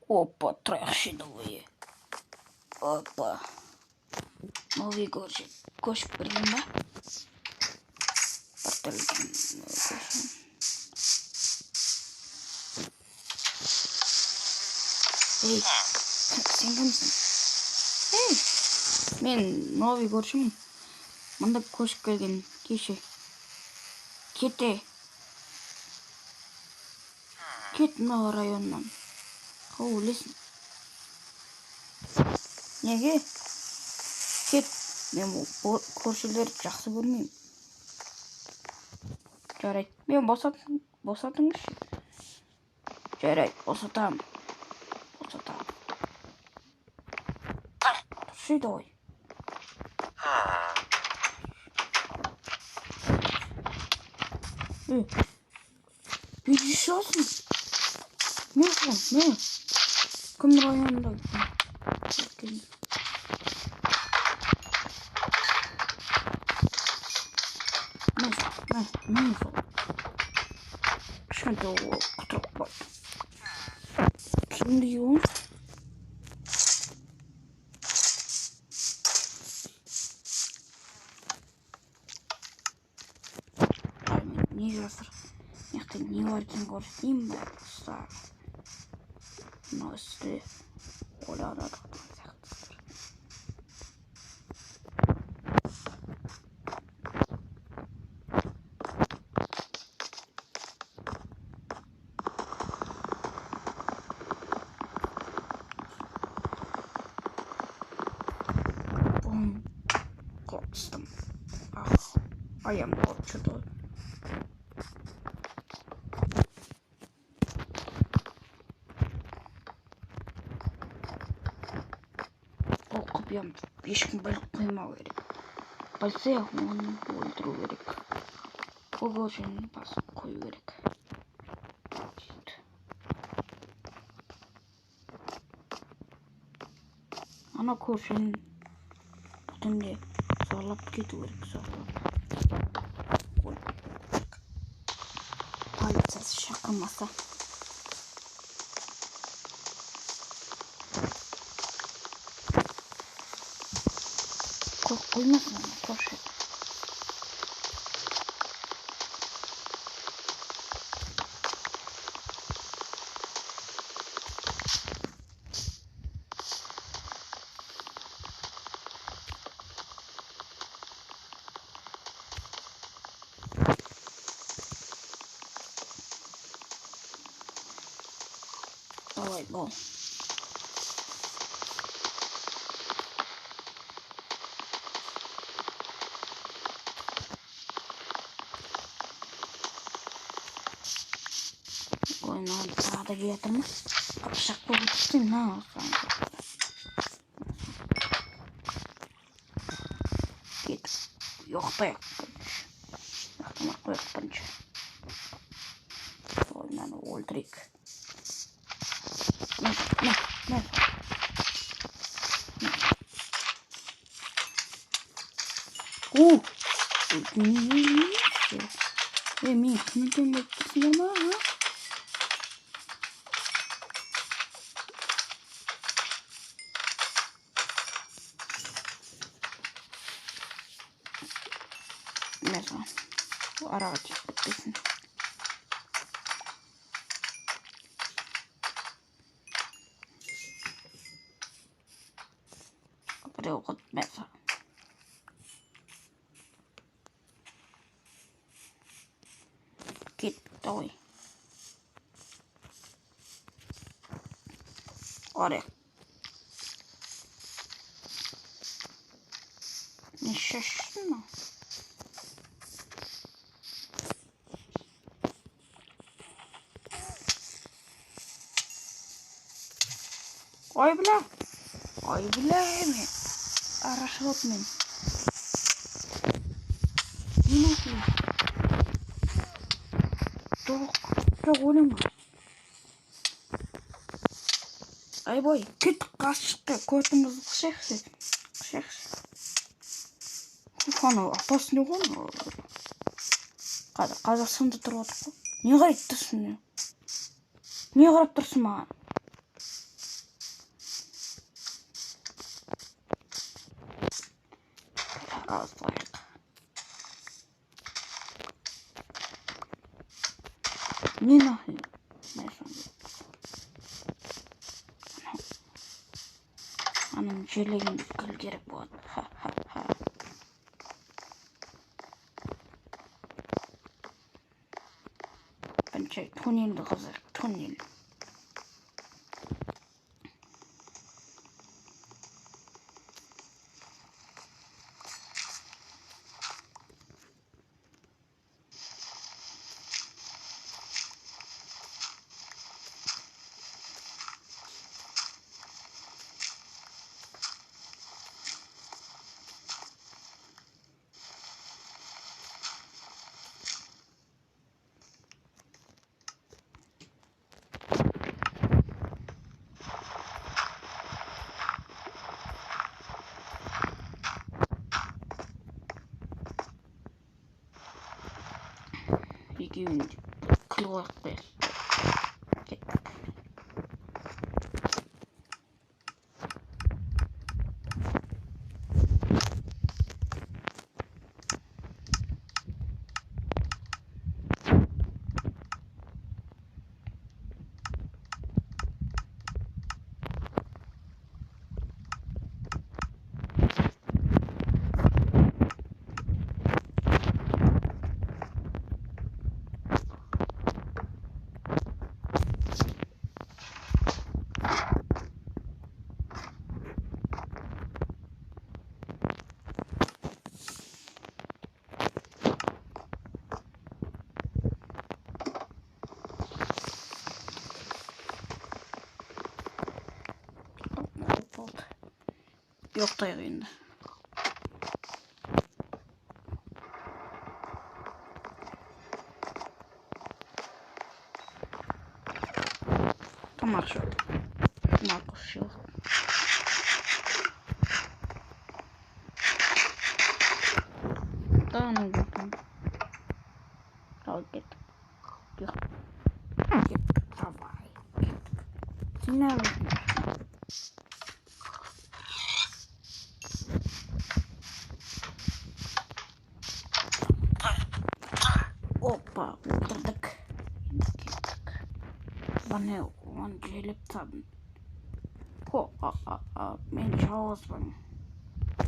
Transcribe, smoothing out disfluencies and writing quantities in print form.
Опа, трахши новые. Опа. Новый горшик. Кош прима. Порталген. Эй, сен кімсің? Ей, мен новый көршімін. Мында көшіп келген кеше. Кет мына районнан. Ойлайсың. Неге? Кет. Мен көршілерді жақсы көрмеймін. Жарайды. Мен босатыңызшы. Жарайды, босатамын. Тұршы давай. Бүйді шығасың. Не? Кім районында? Не сол. Кішкентай құтырып бар. Кімді еуін? Не жасыр? Меқта не бар екен көрсетейін ба? Мына үсті ойланады сияқтысыр. Korktum. Ayağım korktu. Korkuyorum. Ешкім біліп қоймау керек. Білсе, оны өлтіру керек. Ол жөнін басып қою керек. Ана көршінің түнде зорлап кету керек. Полициясы шақырмаса. Қоймасын ана көрші. Давай, бол. Oyundan sağda geldim. Kapışak bu bitsin ne olsun. Git. Yok da yok. Yaktamak yok bence. Oyundan öldürük. Ne? Мен кімден өткізген ба? Mesela араға тиіп кетпесін. Біреу құт mesela. Кет, давай. Орaya. Ne şaşırdın mı? Ой, бля mi? Araşılıp mı? Ne oldu? Çok oynama. Ay boy, küt kaçtı. Koyduğumuz kışaksı. Kufana apası ne oldu? Қазақстанда тұрып отыр ғой. Не қарап тұрсың маған? gazlayak. Ne nahi? Neyse. Anam jeleğin gül gerek bu. Ha ha ha. Bence tonil kızar. Tonil. İki gün kılık be. Yok da yayında. Tamam şu. Markus yok. Daha ne oldu? Al git. Yok. Git. Tamam. Ne oldu? Hoppa. Kırdık. Bana o an gelip tabi. Ho. Mensch Hausmann.